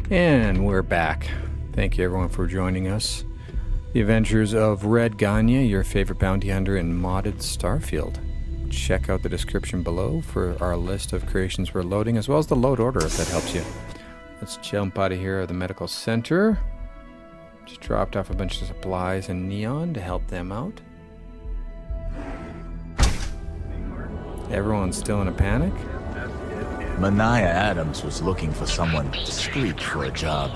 And we're back. Thank you everyone for joining us. The Adventures of Red Gagner, your favorite bounty hunter in modded Starfield. Check out the description below for our list of creations we're loading, as well as the load order if that helps you. Let's jump out of here at the medical center. Just dropped off a bunch of supplies and neon to help them out. Everyone's still in a panic. Mania Adams was looking for someone discreet for a job.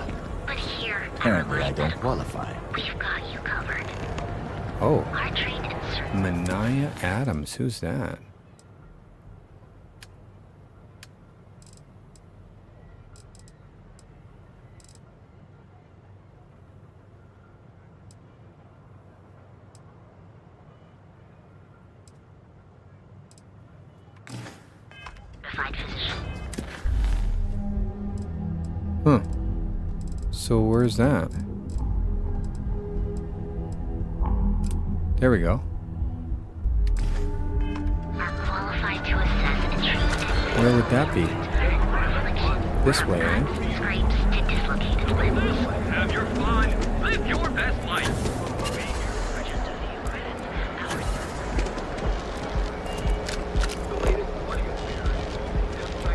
But here, Apparently I don't qualify. we've got you covered. Oh, Our trained in certain Mania Adams. Who's that? certified physician. Huh. So where's that? There we go. Are qualified to assess and treat Where would that be? affliction. This way, eh? Scrapes to dislocated limbs. Have your fun. Live your best life.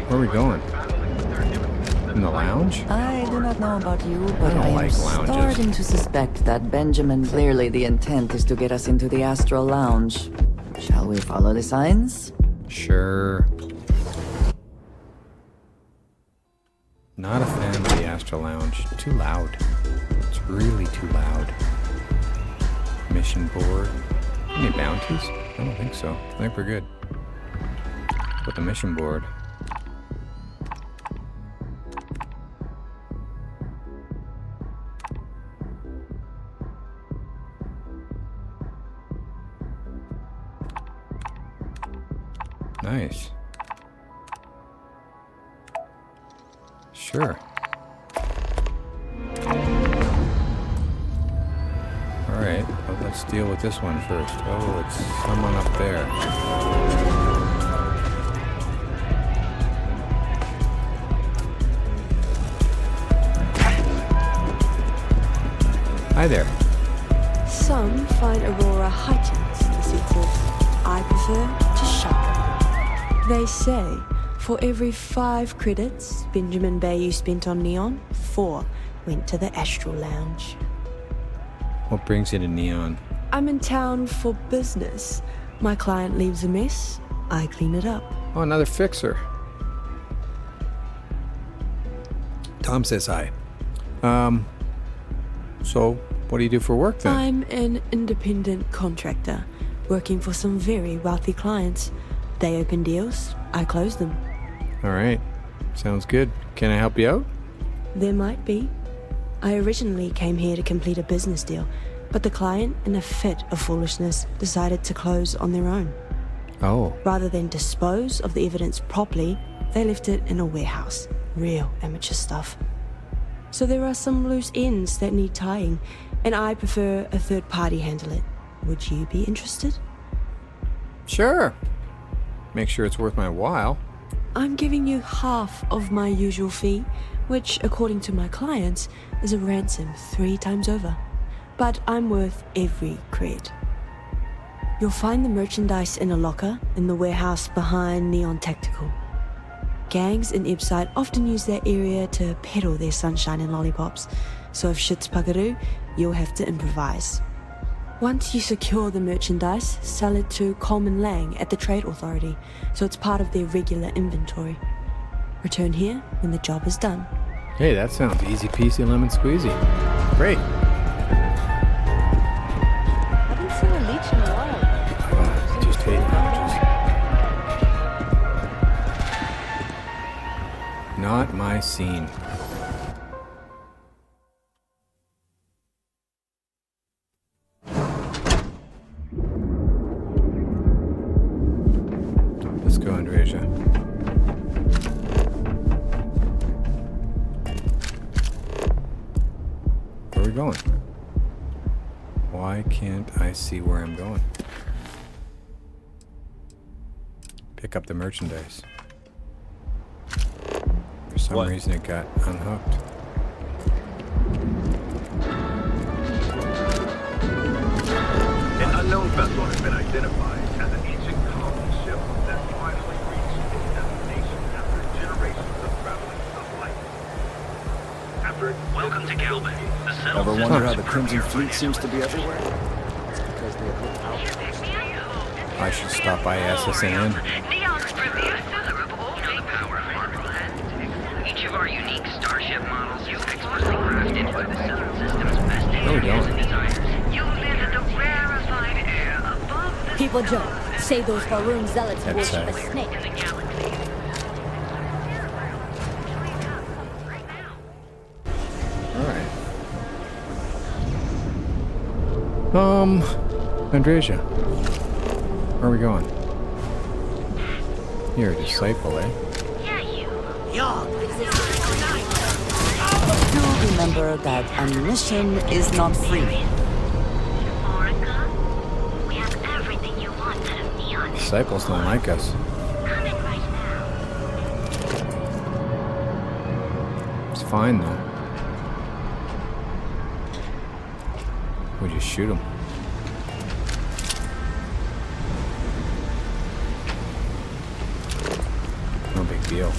Where are we going? In the lounge? I do not know about you, but I don't I am like lounges. starting to suspect that Benjamin, clearly the intent is to get us into the Astral Lounge. Shall we follow the signs? Sure. Not a fan of the Astral Lounge. Too loud. It's really too loud. Mission board. Any bounties? I don't think so. I think we're good. With the mission board. Nice. Sure. Alright, well, let's deal with this one first. Oh, it's someone up there. Hi there. Some find Aurora heightened to senses. I prefer to sharpen. They say for every 5 credits Benjamin Bayou spent on Neon, 4 went to the Astral Lounge. What brings you to Neon? I'm in town for business. My client leaves a mess, I clean it up. Oh, another fixer. Tom says hi. So, what do you do for work then? I'm an independent contractor, working for some very wealthy clients. They open deals, I close them. Alright, sounds good. Can I help you out? There might be. I originally came here to complete a business deal, but the client, in a fit of foolishness, decided to close on their own. Oh, Rather than dispose of the evidence properly, they left it in a warehouse. Real amateur stuff. So there are some loose ends that need tying, and I prefer a third party handle it. Would you be interested? sure. Make sure it's worth my while. I'm giving you half of my usual fee, which, according to my clients, is a ransom 3 times over. But I'm worth every cred. You'll find the merchandise in a locker in the warehouse behind Neon Tactical. Gangs in Ibside often use that area to peddle their sunshine and lollipops, so if shit's puckaroo, you'll have to improvise. Once you secure the merchandise, sell it to Coleman Lang at the Trade Authority, so it's part of their regular inventory. Return here when the job is done. Hey, that sounds easy peasy lemon squeezy. Great. Haven't seen a leech in a while. I just hate lounges. Not my scene. Let's go, Andreja. Where are we going? Why can't I see where I'm going? Pick up the merchandise. For some reason it got unhooked. vessel has been identified as an ancient colony ship that finally reached its destination after generations of traveling sunlight. After it Welcome to Galvin. The settled Ever system wonder how is the Crimson premier Fleet seems to be financial everywhere? It's because they have little outposts. I should stop by SSN. Neon's premier seller of all the power of farmland. Each of our unique starship models is expertly crafted by the settled system's best No, we engineers don't. and designers. You live in the rarefied air above the People joke, say those Faroon zealots That's worship a sad. snake. in the galaxy. Alright. Andresia. Where are we going? You're a disciple, eh? Yeah, you. Do remember that ammunition is not free. Orica, we have everything you want out of Neon. Disciples don't like us. Come in right now. It's fine, though. We just shoot them. No big deal.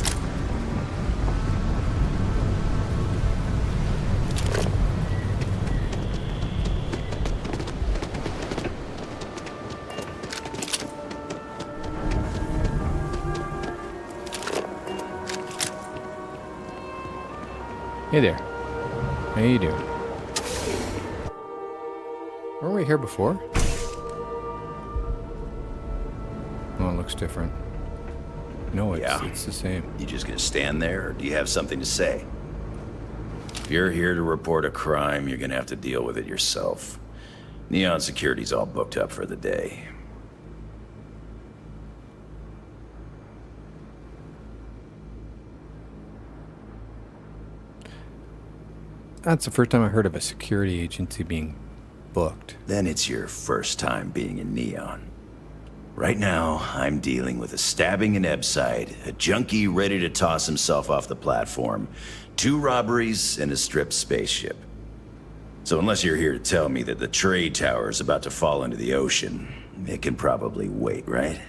Hey there. How you doing? Weren't we here before? Oh, it looks different. No, it's the same. You just gonna stand there, or do you have something to say? If you're here to report a crime, you're gonna have to deal with it yourself. Neon Security's all booked up for the day. That's the first time I heard of a security agency being booked. Then it's your first time being in Neon. Right now, I'm dealing with a stabbing in Ebside, a junkie ready to toss himself off the platform, 2 robberies, and a stripped spaceship. So unless you're here to tell me that the trade tower is about to fall into the ocean, it can probably wait, right?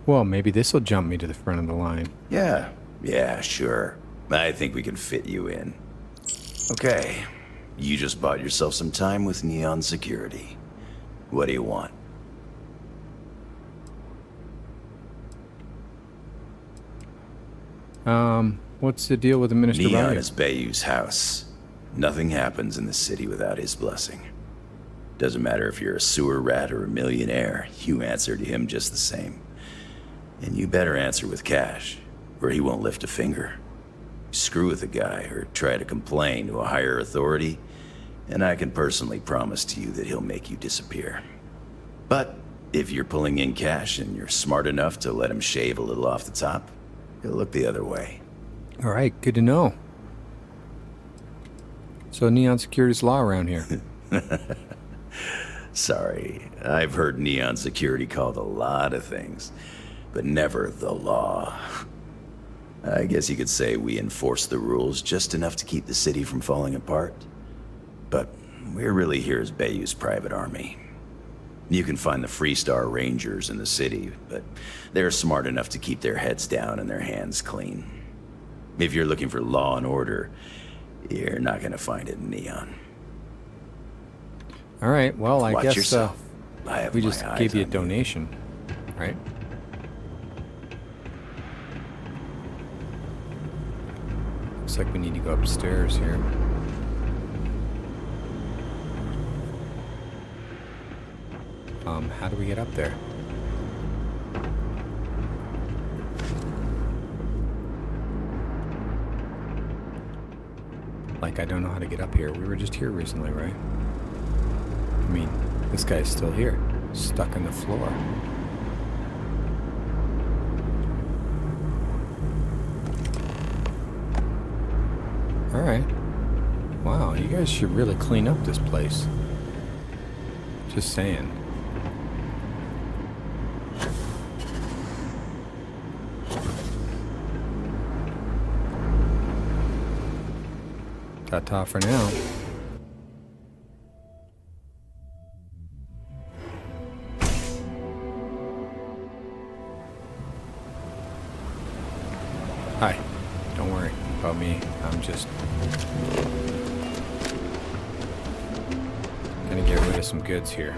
Well, maybe this will jump me to the front of the line. Yeah, sure. I think we can fit you in. Okay, you just bought yourself some time with Neon Security. What do you want? What's the deal with the Minister Neon Bayou? is Bayou's house. Nothing happens in the city without his blessing. Doesn't matter if you're a sewer rat or a millionaire, you answer to him just the same. And you better answer with cash, or he won't lift a finger. Screw with the guy or try to complain to a higher authority, and I can personally promise to you that he'll make you disappear. But if you're pulling in cash and you're smart enough to let him shave a little off the top, he'll look the other way. All right, good to know. So Neon Security's law around here. Sorry, I've heard Neon Security called a lot of things, but never the law. I guess you could say we enforce the rules just enough to keep the city from falling apart. But we're really here as Bayou's private army. You can find the Freestar Rangers in the city, but they're smart enough to keep their heads down and their hands clean. If you're looking for law and order, you're not gonna find it in Neon. All right, well, I Watch guess yourself. I have we my just eyes gave you a on donation, right? Looks like we need to go upstairs here. How do we get up there? Like, I don't know how to get up here. We were just here recently, right? I mean, this guy's still here, stuck in the floor. Alright. Wow, you guys should really clean up this place. Just saying. Ta-ta for now. Hi. Don't worry about me. I'm just gonna get rid of some goods here.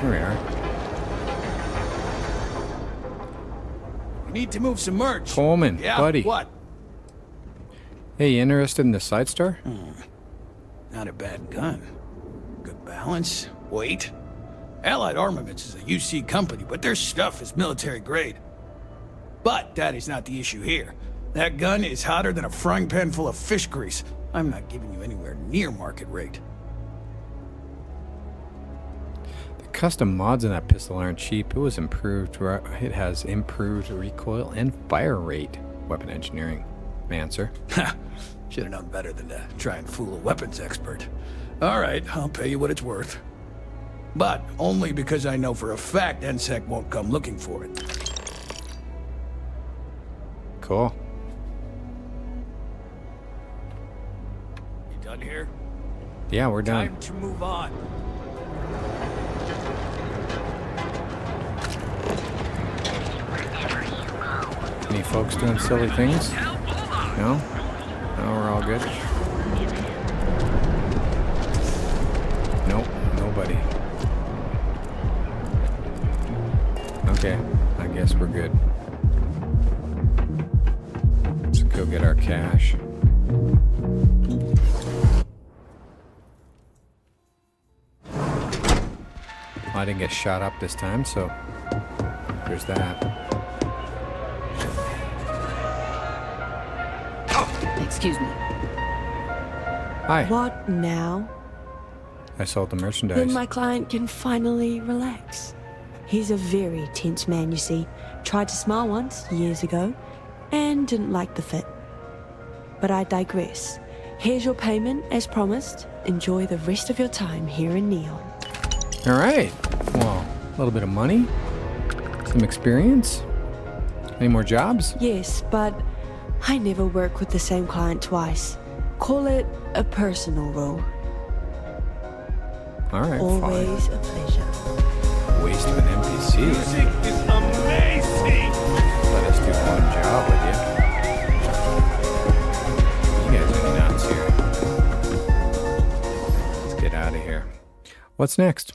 Here we are. We need to move some merch. Coleman, Yeah, buddy. what? Hey, you interested in the side star? Not a bad gun. Good balance, weight. Allied Armaments is a UC company, but their stuff is military grade. But that is not the issue here. That gun is hotter than a frying pan full of fish grease. I'm not giving you anywhere near market rate. The custom mods in that pistol aren't cheap. It was improved. It has improved recoil and fire rate. Weapon engineering. Answer. Ha! Should have known better than to try and fool a weapons expert. All right, I'll pay you what it's worth. But only because I know for a fact NSEC won't come looking for it. Cool. You done here? Yeah, we're done. Time to move on. Any folks doing silly things? No? No, we're all good? Nope, nobody. Okay, I guess we're good. Let's go get our cash. I didn't get shot up this time, so there's that. Excuse me. Hi. What now? I sold the merchandise. Then my client can finally relax. He's a very tense man, you see. Tried to smile once, years ago, and didn't like the fit. But I digress. Here's your payment, as promised. Enjoy the rest of your time here in Neon. All right. Well, a little bit of money, some experience. Any more jobs? Yes, but I never work with the same client twice. Call it a personal role. All right, Always fine. a pleasure. Waste of an NPC. Music is amazing! Let us do one job with you. You guys are nuts here. Let's get out of here. What's next?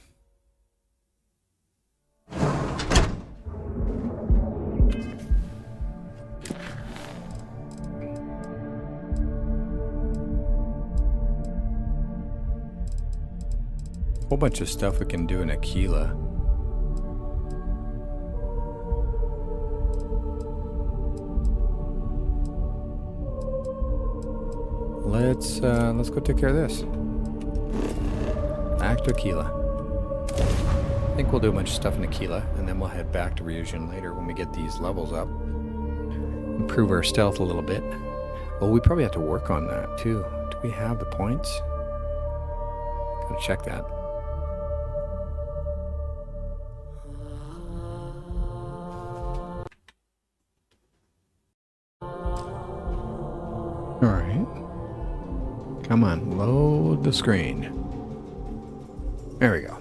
Whole bunch of stuff we can do in Aquila. Let's go take care of this. Back to Aquila. I think we'll do a bunch of stuff in Aquila, and then we'll head back to Ryujin later when we get these levels up. Improve our stealth a little bit. Well, we probably have to work on that too. Do we have the points? Gotta check that. Alright. Come on, load the screen. There we go.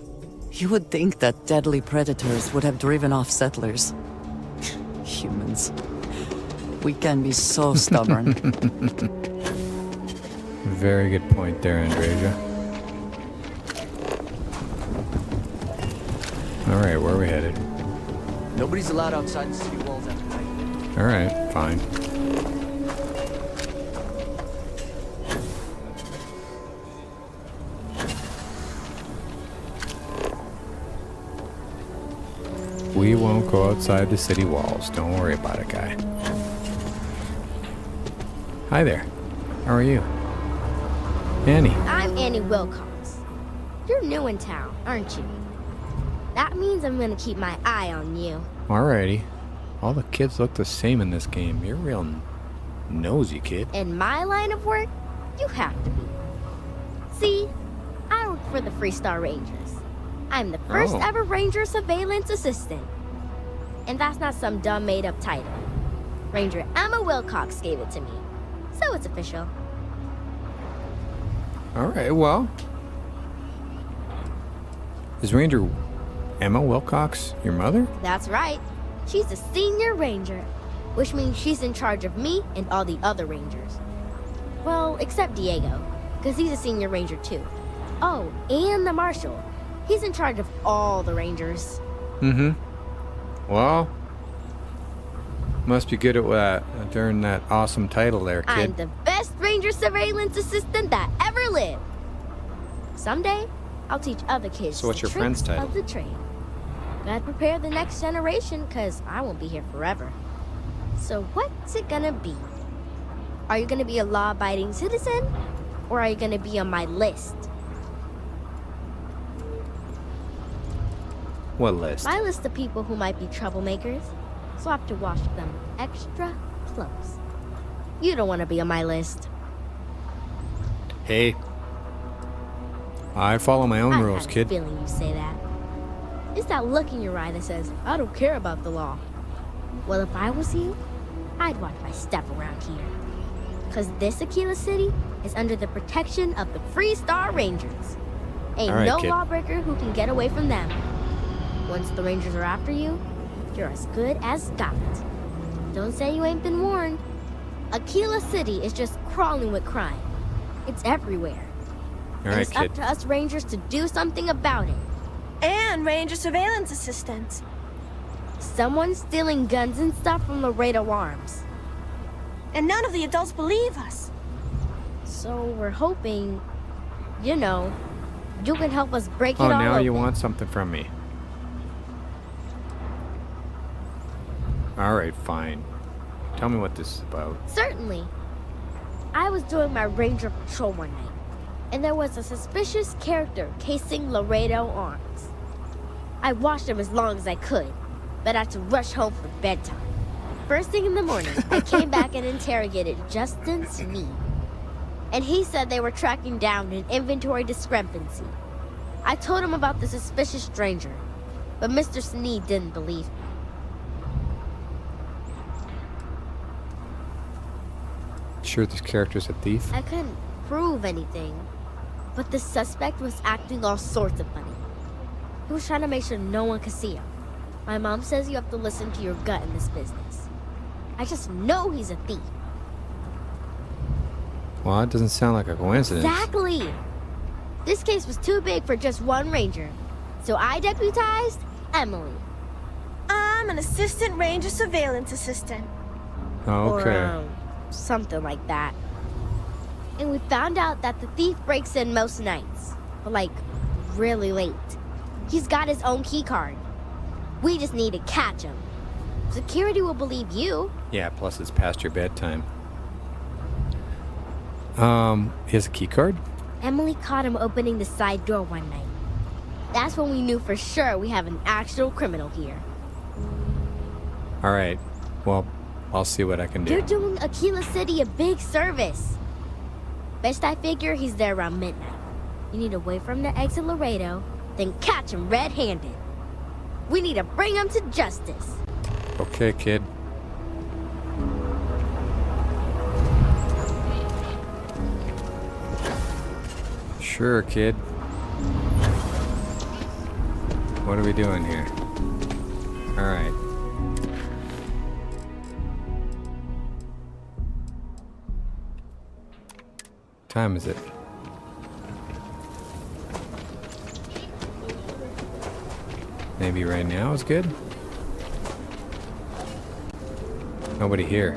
You would think that deadly predators would have driven off settlers. Humans. We can be so stubborn. Very good point there, Andreja. Alright, where are we headed? Nobody's allowed outside the city walls after night. Alright, fine. We won't go outside the city walls. Don't worry about it, guy. Hi there. How are you? Annie. I'm Annie Wilcox. You're new in town, aren't you? That means I'm gonna keep my eye on you. Alrighty. All the kids look the same in this game. You're a real nosy kid. In my line of work, you have to be. See, I work for the Freestar Rangers. I'm the first ever Ranger Surveillance Assistant. And that's not some dumb made-up title. Ranger Emma Wilcox gave it to me. So it's official. All right, well. Is Ranger Emma Wilcox your mother? That's right. She's a senior ranger, which means she's in charge of me and all the other rangers. Well, except Diego, because he's a senior ranger too. Oh, and the marshal. He's in charge of all the rangers. Mm-hmm. Well, must be good at to earn that awesome title there, kid. I'm the best ranger surveillance assistant that ever lived. Someday, I'll teach other kids So what's the your friend's tricks title? of the trade. Gotta prepare the next generation, because I won't be here forever. So what's it gonna be? Are you gonna be a law-abiding citizen? Or are you gonna be on my list? What list? My list of people who might be troublemakers, so I have to watch them extra close. You don't want to be on my list. Hey. I follow my own I rules, have kid. a feeling you say that. It's that look in your eye that says, I don't care about the law. Well, if I was you, I'd watch my step around here. Because this Aquila City is under the protection of the Free Star Rangers. Ain't All right, no kid. lawbreaker who can get away from them. Once the Rangers are after you, you're as good as got. Don't say you ain't been warned. Aquila City is just crawling with crime. It's everywhere. All And right, it's kid. up to us Rangers to do something about it. And Ranger Surveillance Assistant. Someone's stealing guns and stuff from Laredo Arms. And none of the adults believe us. So we're hoping, you know, you can help us break it Oh, all now open. you want something from me. All right, fine. Tell me what this is about. Certainly. I was doing my ranger patrol one night, and there was a suspicious character casing Laredo Arms. I watched him as long as I could, but I had to rush home for bedtime. First thing in the morning, I came back and interrogated Justin Sneed. And he said they were tracking down an inventory discrepancy. I told him about the suspicious stranger, but Mr. Sneed didn't believe me. Sure this character's a thief? I couldn't prove anything, but the suspect was acting all sorts of funny. He was trying to make sure no one could see him. My mom says you have to listen to your gut in this business. I just know he's a thief. Well, it doesn't sound like a coincidence. Exactly! This case was too big for just one ranger, so I deputized Emily. I'm an Assistant Ranger Surveillance Assistant. Okay. Or, something like that. And we found out that the thief breaks in most nights, but like, really late. He's got his own key card. We just need to catch him. Security will believe you. Yeah, plus it's past your bedtime. He has a key card? Emily caught him opening the side door one night. That's when we knew for sure we have an actual criminal here. All right. Well, I'll see what I can do. You're doing Aquila City a big service. Best I figure he's there around midnight. You need to wait for him to exit Laredo, then catch him red-handed. We need to bring him to justice. Okay, kid. Sure, kid. What are we doing here? All right. Time is it? Maybe right now is good? Nobody here.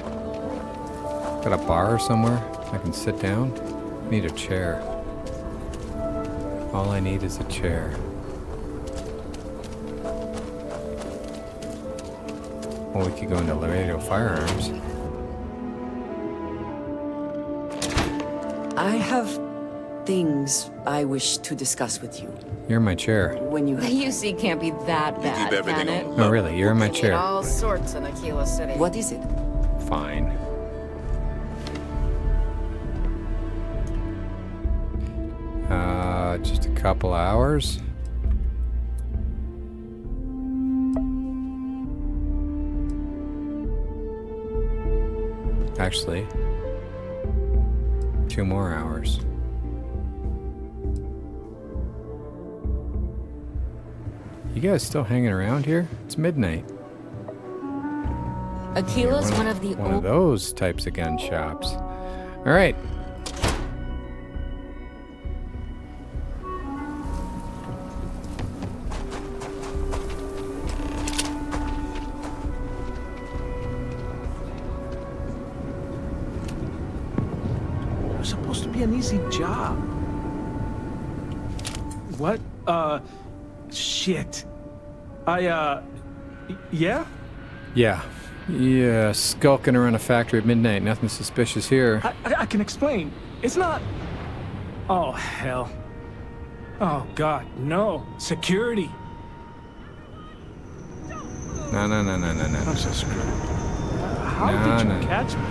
Got a bar somewhere I can sit down? Need a chair. All I need is a chair. Well, we could go into Laredo Firearms. I have things I wish to discuss with you. You're in my chair. When you The UC can't be that bad, can it? No, really, you're in my Get chair. all sorts in Aquila City. What is it? Fine. Just a couple hours. Actually, 2 more hours. You guys still hanging around here? It's midnight. Aquila's one of the One of those types of gun shops. All right. It was supposed to be an easy job. What? Shit. Yeah? Yeah, skulking around a factory at midnight. Nothing suspicious here. I can explain. It's not... Oh, hell. Oh, God, no. Security. No. I'm so screwed. How did you catch me?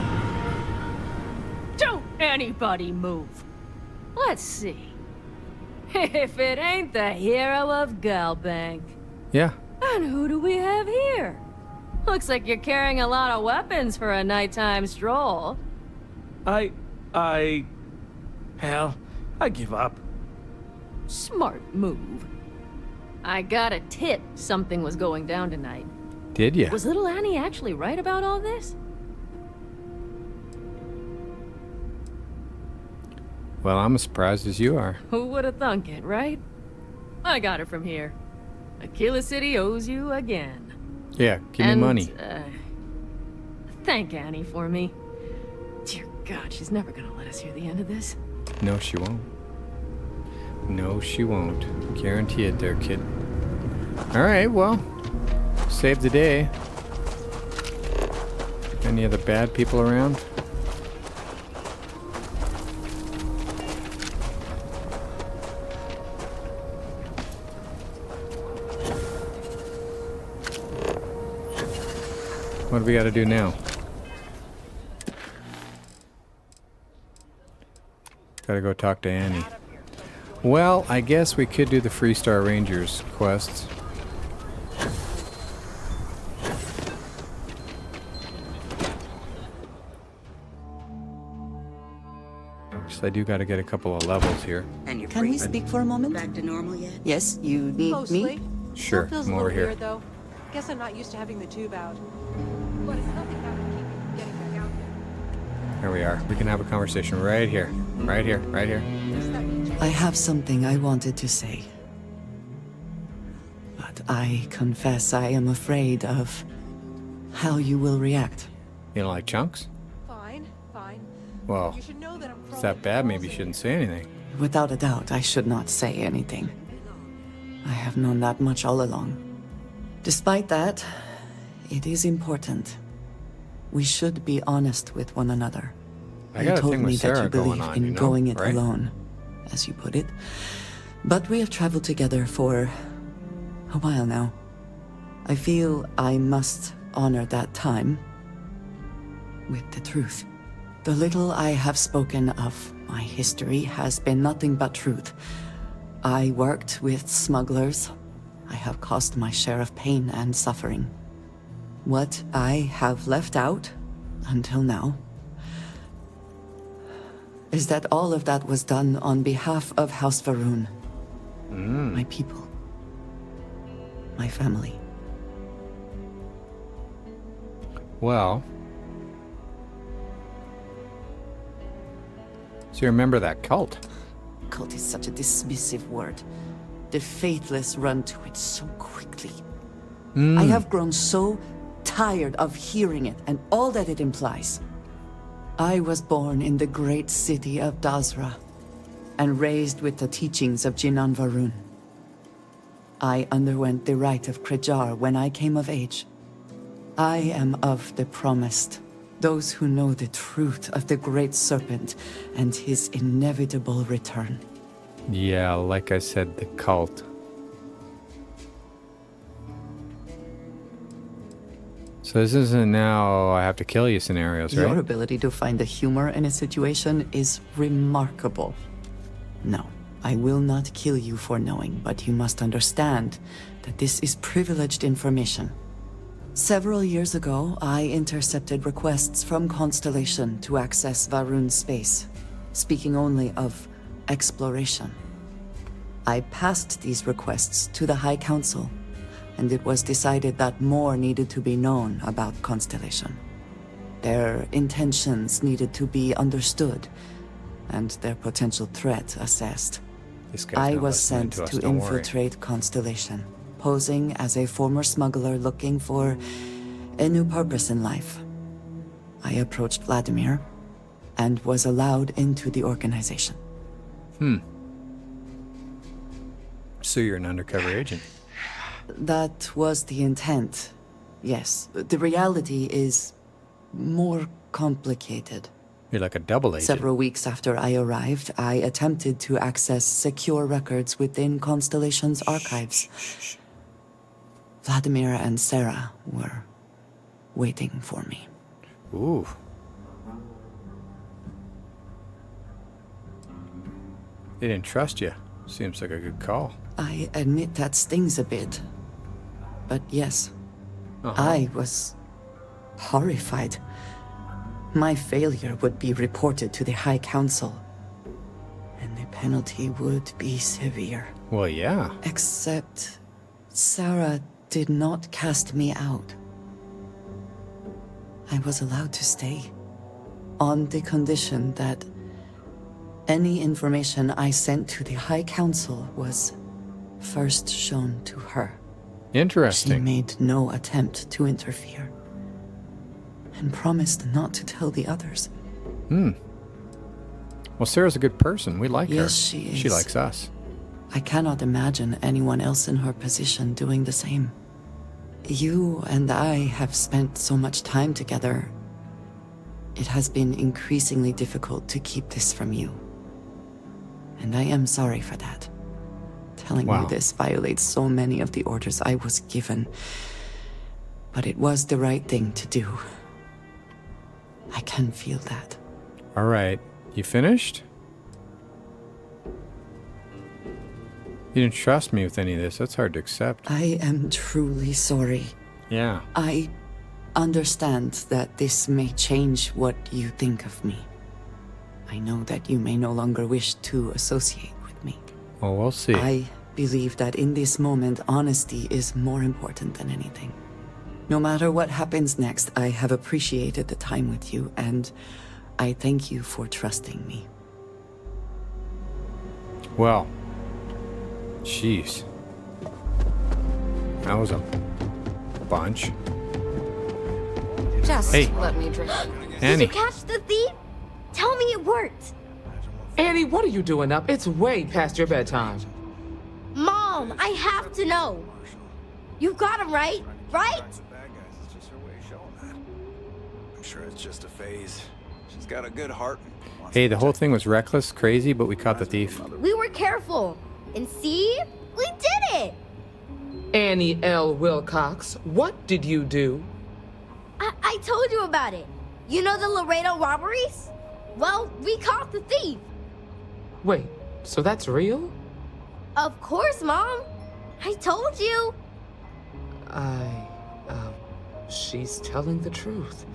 Don't anybody move. Let's see. If it ain't the hero of Galbank. Yeah. And who do we have here? Looks like you're carrying a lot of weapons for a nighttime stroll. Hell, I give up. Smart move. I got a tip something was going down tonight. Did ya? Was little Annie actually right about all this? Well, I'm as surprised as you are. Who would have thunk it, right? I got it from here. Aquila City owes you again. Yeah, give me money. Thank Annie for me. Dear God, she's never gonna let us hear the end of this. No, she won't. No, she won't. Guarantee it there, kid. Alright, well. Save the day. Any other bad people around? What do we got to do now? Gotta go talk to Annie. Well, I guess we could do the Freestar Rangers quests. I do got to get a couple of levels here. Can we speak for a moment? Back to normal yet? Yes, you need Mostly. me? Sure, Feels I'm a over little here. weird, though. Guess I'm not used to having the tube out. But it's nothing that would keep me getting back out there. Here we are. We can have a conversation right here. Right here. Right here. I have something I wanted to say. But I confess I am afraid of how you will react. You don't like chunks? Fine. Well, You should know that I'm if it's that bad, maybe you shouldn't say anything. Without a doubt, I should not say anything. I have known that much all along. Despite that, it is important. We should be honest with one another. I got a told thing with me that Sarah you believe going on, in you know, going it right? alone, as you put it. But we have traveled together for a while now. I feel I must honor that time with the truth. The little I have spoken of my history has been nothing but truth. I worked with smugglers. I have caused my share of pain and suffering. What I have left out, until now, is that all of that was done on behalf of House Varun. My people. My family. Well, so you remember that cult? Cult is such a dismissive word. The faithless run to it so quickly. I have grown so tired of hearing it and all that it implies. I was born in the great city of Dazra and raised with the teachings of Jinan Varun. I underwent the rite of Krejar when I came of age. I am of the promised, those who know the truth of the Great Serpent and his inevitable return. Yeah, like I said, the cult. So this isn't now I have to kill you scenarios, right? Your ability to find the humor in a situation is remarkable. No, I will not kill you for knowing, but you must understand that this is privileged information. Several years ago, I intercepted requests from Constellation to access Varun's space. speaking only of exploration. I passed these requests to the High Council, and it was decided that more needed to be known about Constellation. Their intentions needed to be understood, and their potential threat assessed. I was sent to infiltrate Constellation, posing as a former smuggler looking for a new purpose in life. I approached Vladimir and was allowed into the organization. So you're an undercover agent. That was the intent, yes. The reality is more complicated. You're like a double agent. Several weeks after I arrived, I attempted to access secure records within Constellation's archives. Vladimir and Sarah were waiting for me. Ooh. They didn't trust you. Seems like a good call. I admit that stings a bit. But yes, I was horrified. My failure would be reported to the High Council, and the penalty would be severe. Well, yeah. Except Sarah did not cast me out. I was allowed to stay, on the condition that any information I sent to the High Council was first shown to her. Interesting. She made no attempt to interfere, and promised not to tell the others. Well, Sarah's a good person. We like her. Yes, she is. She likes us. I cannot imagine anyone else in her position doing the same. You and I have spent so much time together. It has been increasingly difficult to keep this from you. And I am sorry for that. Telling you this violates so many of the orders I was given. But it was the right thing to do. I can feel that. All right. You finished? You didn't trust me with any of this. That's hard to accept. I am truly sorry. Yeah. I understand that this may change what you think of me. I know that you may no longer wish to associate with me. Well, we'll see. I believe that in this moment, honesty is more important than anything. No matter what happens next, I have appreciated the time with you, and I thank you for trusting me. Well, jeez. That was a bunch. Just hey, let me drink. Annie. Did you catch the thief? Tell me it worked. Annie, what are you doing up? It's way past your bedtime. Mom, I have to know. You got him right? Right? I'm sure it's just a phase. She's got a good heart. Hey, the whole thing was reckless, crazy, but we caught the thief. We were careful. And see? We did it! Annie L. Wilcox, what did you do? I told you about it. You know the Laredo robberies? Well, we caught the thief. Wait, so that's real? Of course, Mom. I told you. She's telling the truth.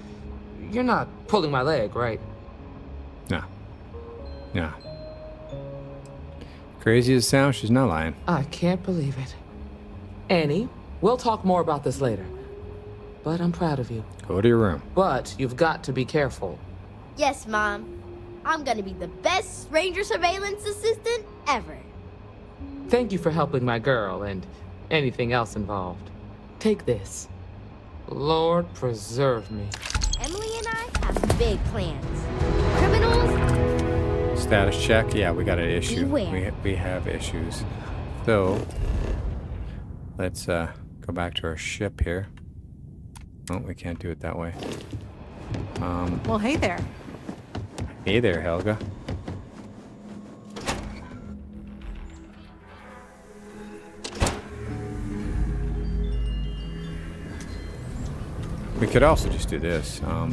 You're not pulling my leg, right? No. No. Crazy as it sounds, she's not lying. I can't believe it. Annie, we'll talk more about this later. But I'm proud of you. Go to your room. But you've got to be careful. Yes, Mom. I'm gonna be the best stranger surveillance assistant ever. Thank you for helping my girl and anything else involved. Take this. Lord preserve me. Emily and I have big plans. Criminals? Status check. Yeah, we got an issue. Beware. We have issues. So, let's go back to our ship here. Oh, we can't do it that way. Well, hey there. Hey there, Helga. We could also just do this. Out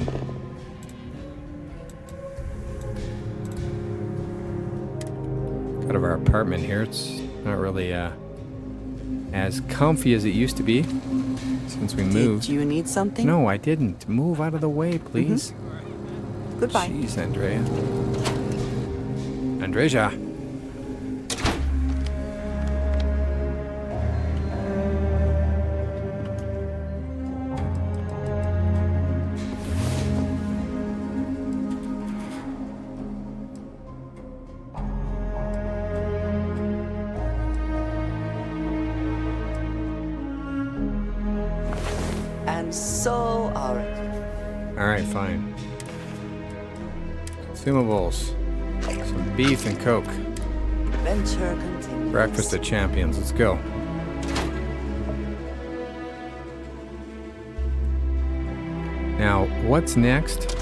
of our apartment here, it's not really as comfy as it used to be since we moved. Did you need something? No, I didn't. Move out of the way, please. Goodbye. Jeez, Andrea. Andreja. And so are... Alright, fine. Consumables. Some beef and Coke. Adventure continues. Breakfast of champions. Let's go. Now, what's next?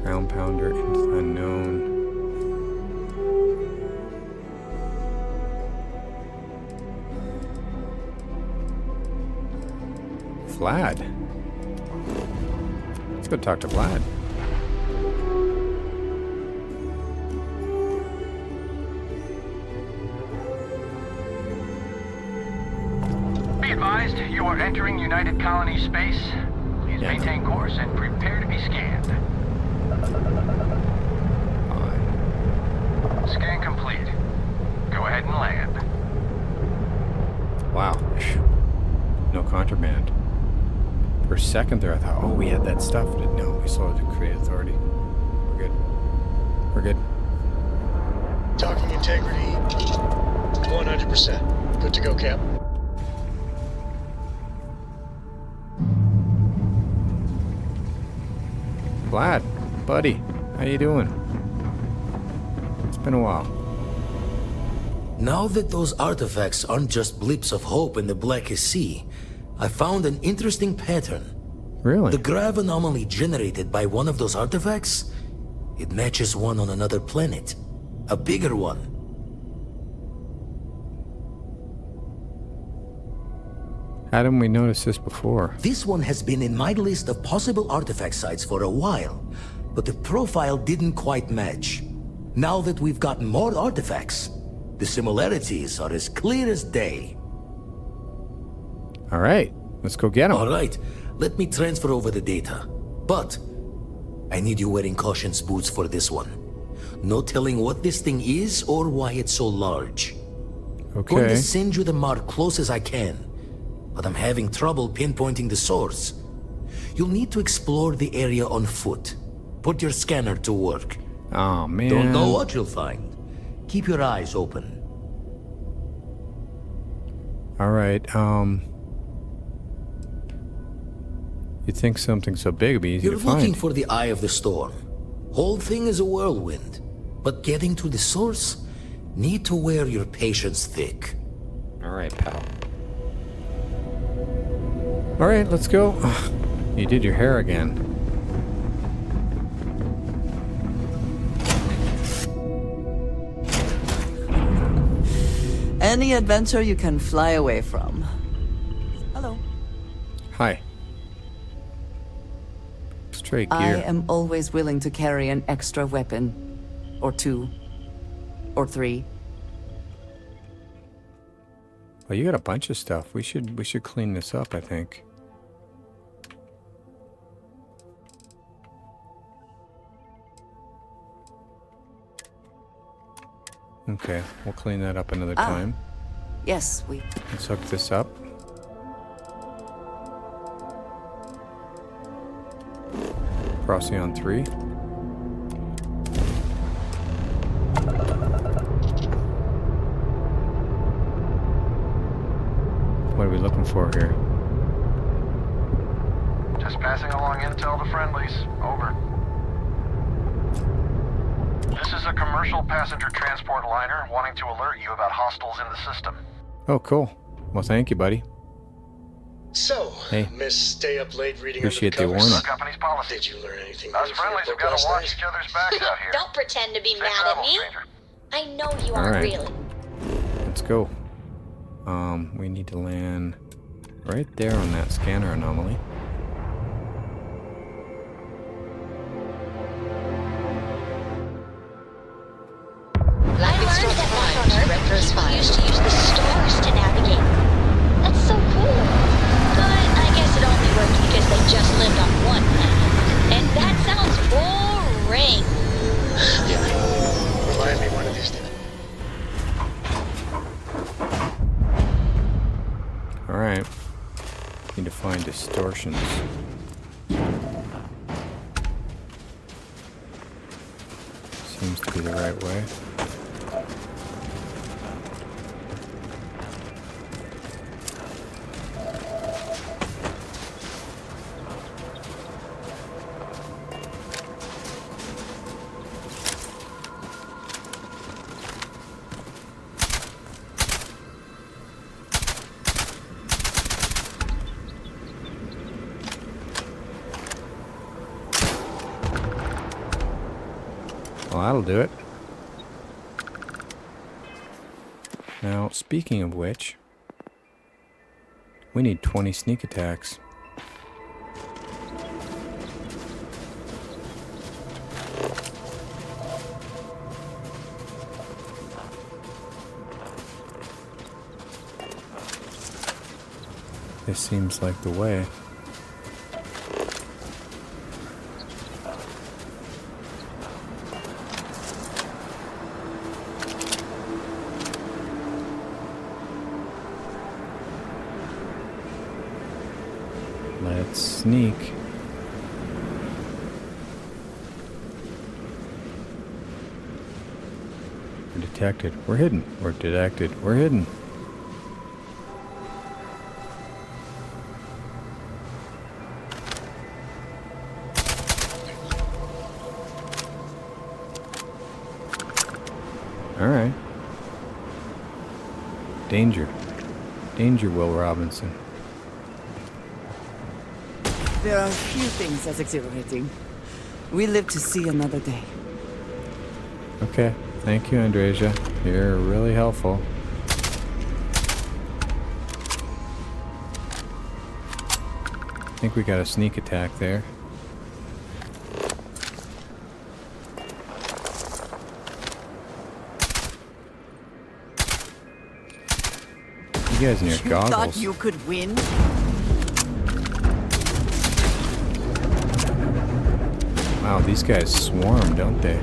Ground pounder into the unknown. Vlad. Let's go talk to Vlad. Be advised, you are entering United Colonies space. Please maintain course and prepare to be scanned. Scan complete. Go ahead and land. Wow. No contraband. For a second there, I thought, oh, we had that stuff. But no, we sold it to Create Authority. We're good. We're good. Docking integrity, 100%. Good to go, Cap. Vlad, buddy, how you doing? It's been a while. Now that those artifacts aren't just blips of hope in the Blackest Sea, I found an interesting pattern. Really? The grav anomaly generated by one of those artifacts, it matches one on another planet. A bigger one. Hadn't we noticed this before? This one has been in my list of possible artifact sites for a while, but the profile didn't quite match. Now that we've gotten more artifacts, the similarities are as clear as day. All right, let's go get them. All right, let me transfer over the data. But I need you wearing caution's boots for this one. No telling what this thing is or why it's so large. Okay. Going to send you the mark close as I can, but I'm having trouble pinpointing the source. You'll need to explore the area on foot. Put your scanner to work. Oh, man. Don't know what you'll find. Keep your eyes open. All right, you'd think something so big would be easy You're to find. looking for the eye of the storm. Whole thing is a whirlwind. But getting to the source, need to wear your patience thick. All right, pal. All right, let's go. You did your hair again. Any adventure you can fly away from. Hello. Hi. Straight gear. I am always willing to carry an extra weapon. Or two. Or three. Well, you got a bunch of stuff. We should clean this up, I think. Okay, we'll clean that up another time. Yes, we... Let's hook this up. Procyon 3. What are we looking for here? Just passing along intel to friendlies. Over. This is a commercial passenger transport liner wanting to alert you about hostiles in the system. Oh, cool. Well, thank you, buddy. So, hey, Miss Stay Up Late reading appreciate under the covers. warning. Company's policy. Did you learn anything? Us friendlies have got to watch each other's backs out here. Don't pretend to be mad at me. I know you aren't right. really. Let's go. We need to land right there on that scanner anomaly. I learned that back on Earth, people used to use the stars to navigate. That's so cool. But Alright. Need to find distortions. Seems to be the right way. Well, that'll do it. Now, speaking of which, we need 20 sneak attacks. This seems like the way. Let's sneak. We're detected. We're hidden. We're detected. We're hidden. Alright. Danger. Danger, Will Robinson. There are few things as exhilarating. We live to see another day. Okay. Thank you, Andresia. You're really helpful. I think we got a sneak attack there. You guys in your goggles. You thought you could win? Wow, these guys swarm, don't they?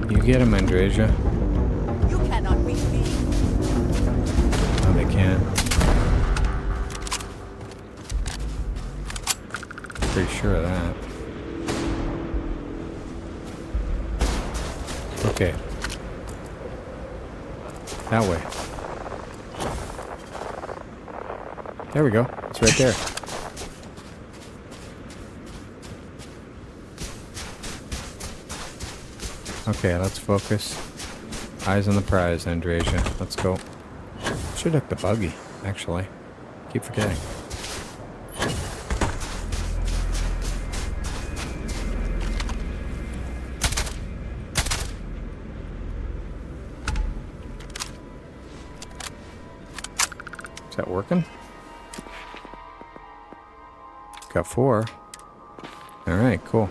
You get him, Andresia. You cannot beat me. No, they can't. Pretty sure of that. Okay. That way. There we go. It's right there. Okay, let's focus. Eyes on the prize, Andresia. Let's go. Should hook the buggy, actually. Keep forgetting. Is that working? Got 4. Alright, cool.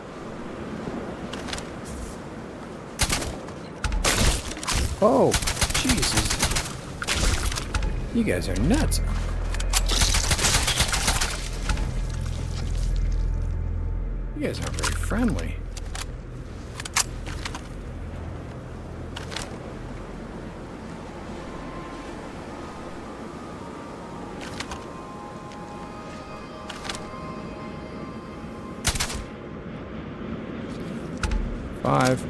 Oh, Jesus. You guys are nuts. You guys aren't very friendly. Five.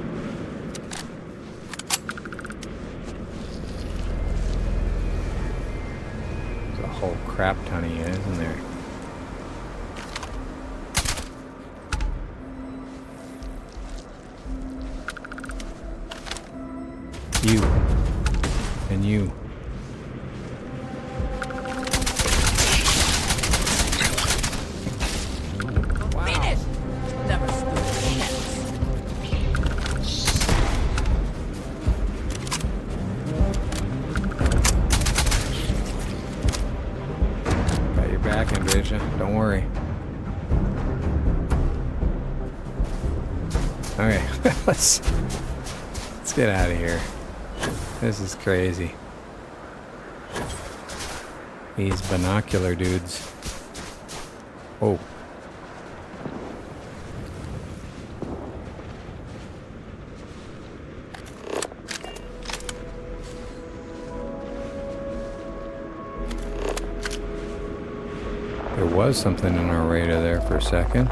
There's a whole crap ton of you, isn't there? You. And you. Finish! Never stood a chance. Got your back, Andresia. Don't worry. Okay, let's get out of here. This is crazy. These binocular dudes. Oh. There was something in our radar there for a second.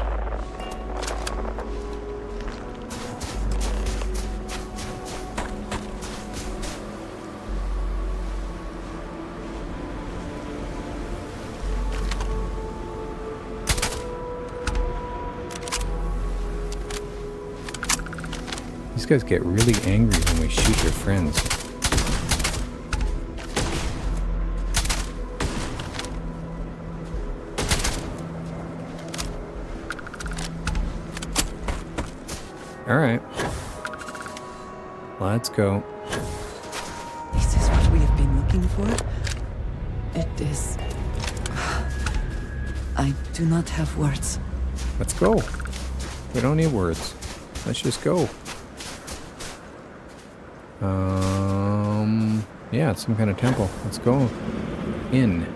These guys get really angry when we shoot their friends. Alright. Let's go. Is this what we have been looking for? It is... I do not have words. Let's go. We don't need words. Let's just go. Yeah, it's some kind of temple. Let's go in.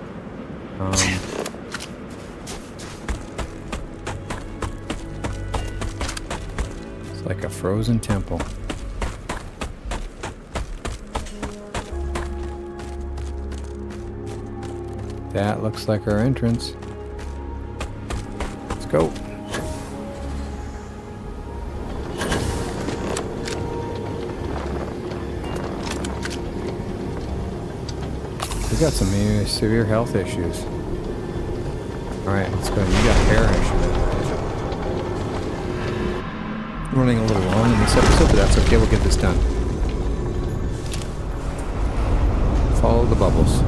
It's like a frozen temple. That looks like our entrance. Let's go. We got some severe health issues. Alright, let's go. You got hair issues. Running a little long in this episode, but that's okay. We'll get this done. Follow the bubbles.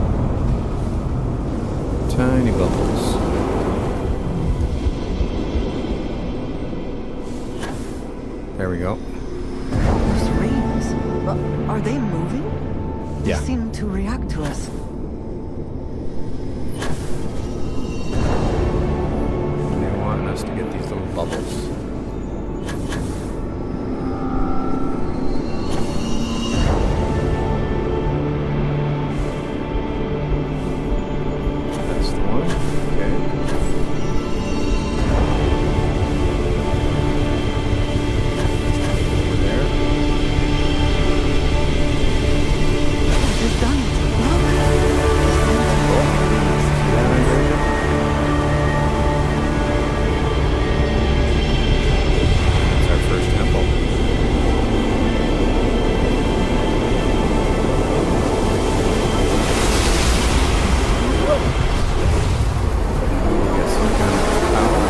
Tiny bubbles. There we go. Those rings, are they moving? Yeah. They seem to react to us. They want us to get these little bubbles. That's the one. Okay. Over there. They've done it. It's our first temple. We got some kind of power.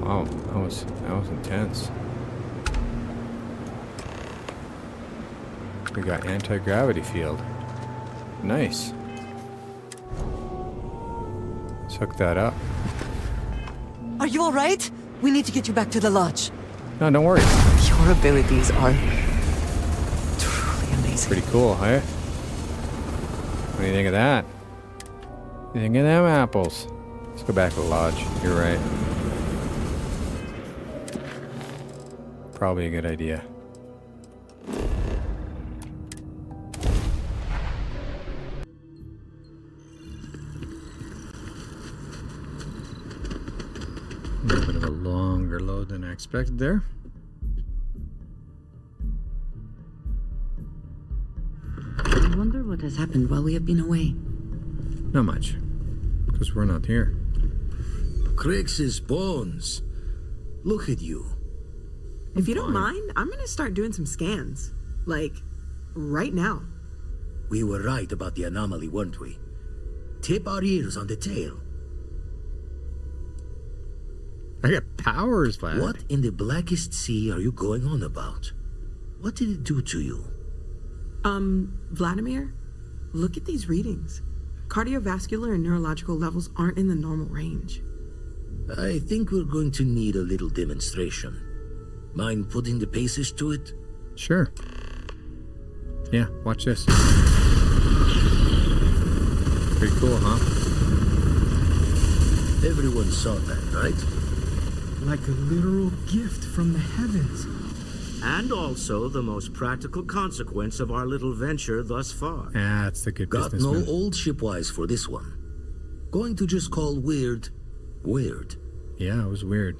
Wow, that was intense. We got anti-gravity field. Nice. Let's hook that up. Are you all right? We need to get you back to the lodge. No, don't worry. Your abilities are truly amazing. Pretty cool, huh? What do you think of that? What do you think of them apples? Let's go back to the lodge. You're right. Probably a good idea. A little bit of a longer load than I expected there. I wonder what has happened while we have been away. Not much. Because we're not here. Crix's bones. Look at you. If you don't mind, I'm gonna start doing some scans. Like, right now. We were right about the anomaly, weren't we? Tip our ears on the tail. I got powers, Vlad. What in the blackest sea are you going on about? What did it do to you? Vladimir, look at these readings. Cardiovascular and neurological levels aren't in the normal range. I think we're going to need a little demonstration. Mind putting the paces to it? Sure. Yeah, watch this. Pretty cool, huh? Everyone saw that, right? Like a literal gift from the heavens. And also the most practical consequence of our little venture thus far. That's the good Got businessman. no old shipwise for this one. Going to just call weird, weird. Yeah, it was weird.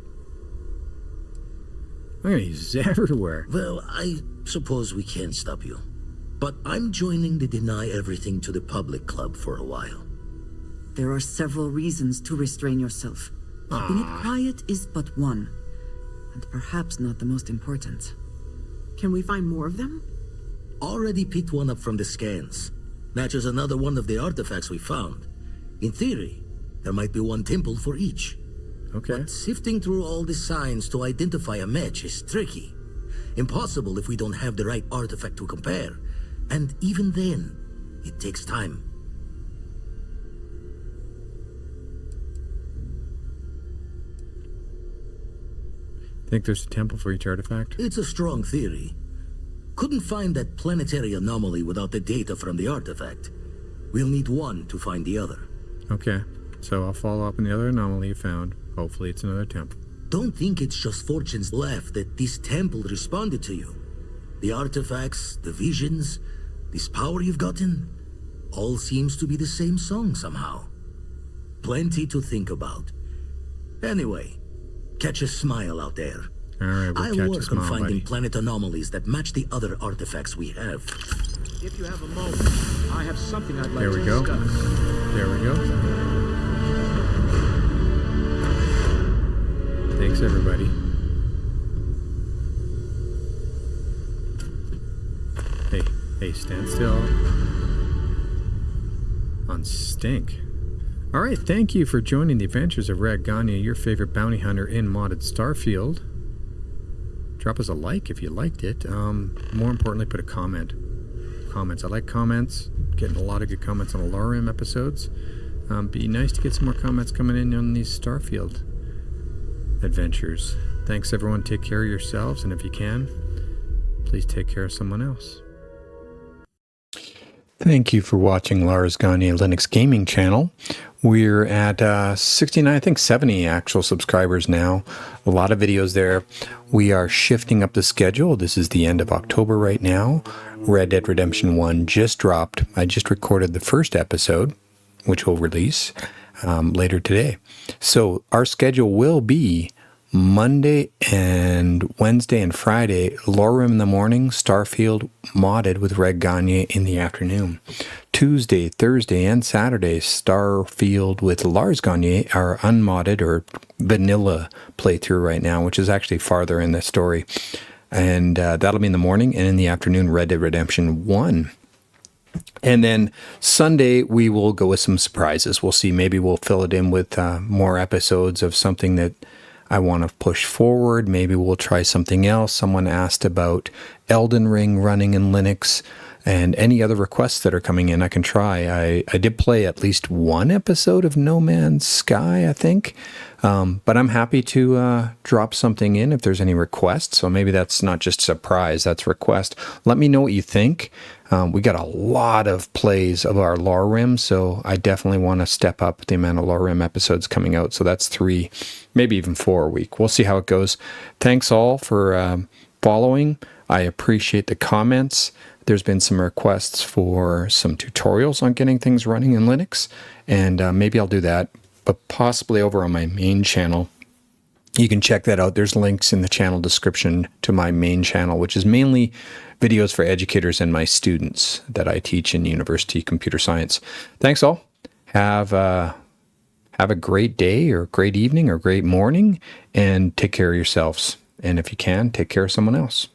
I'm gonna use this everywhere. Well, I suppose we can't stop you. But I'm joining the Deny Everything to the Public Club for a while. There are several reasons to restrain yourself. Keeping it quiet is but one, and perhaps not the most important. Can we find more of them? Already picked one up from the scans. Matches another one of the artifacts we found. In theory, there might be one temple for each. Okay. But sifting through all the signs to identify a match is tricky. Impossible if we don't have the right artifact to compare. And even then, it takes time. Think there's a temple for each artifact? It's a strong theory. Couldn't find that planetary anomaly without the data from the artifact. We'll need one to find the other. Okay, so I'll follow up on the other anomaly you found. Hopefully it's another temple. Don't think it's just fortune's left that this temple responded to you. The artifacts, the visions, this power you've gotten, all seems to be the same song somehow. Plenty to think about. Anyway, catch a smile out there. All right, we'll I'll catch a work smile, on finding buddy. planet anomalies that match the other artifacts we have. If you have a moment, I have something I'd like There to we go. discuss. There we go. Thanks, everybody. Hey, stand still. On stink. All right, thank you for joining the adventures of Red Gagner, your favorite bounty hunter in modded Starfield. Drop us a like if you liked it. More importantly, put a comment. Comments. I like comments. Getting a lot of good comments on the Lorem episodes. Be nice to get some more comments coming in on these Starfield adventures. Thanks, everyone. Take care of yourselves, and if you can, please take care of someone else. Thank you for watching Lars Gagner Linux Gaming Channel. We're at 69, I think 70 actual subscribers now. A lot of videos there. We are shifting up the schedule. This is the end of October right now. Red Dead Redemption 1 just dropped. I just recorded the first episode, which will release later today. So our schedule will be Monday and Wednesday and Friday, Lorem in the morning, Starfield Modded with Red Gagner in the afternoon. Tuesday, Thursday, and Saturday, Starfield with Lars Gagner, our unmodded or vanilla playthrough right now, which is actually farther in the story. And that'll be in the morning, and in the afternoon, Red Dead Redemption 1. And then Sunday, we will go with some surprises. We'll see. Maybe we'll fill it in with more episodes of something that I want to push forward. Maybe we'll try something else. Someone asked about Elden Ring running in Linux, and any other requests that are coming in I can try. I did play at least one episode of No Man's Sky, I think. But I'm happy to drop something in if there's any requests. So maybe that's not just surprise, that's request. Let me know what you think. We got a lot of plays of our Lorem, so I definitely want to step up the amount of Lorem episodes coming out. So that's 3, maybe even 4 a week. We'll see how it goes. Thanks all for following. I appreciate the comments. There's been some requests for some tutorials on getting things running in Linux, and maybe I'll do that, but possibly over on my main channel. You can check that out. There's links in the channel description to my main channel, which is mainly videos for educators and my students that I teach in University Computer Science. Thanks all. Have a great day or great evening or great morning, and take care of yourselves. And if you can, take care of someone else.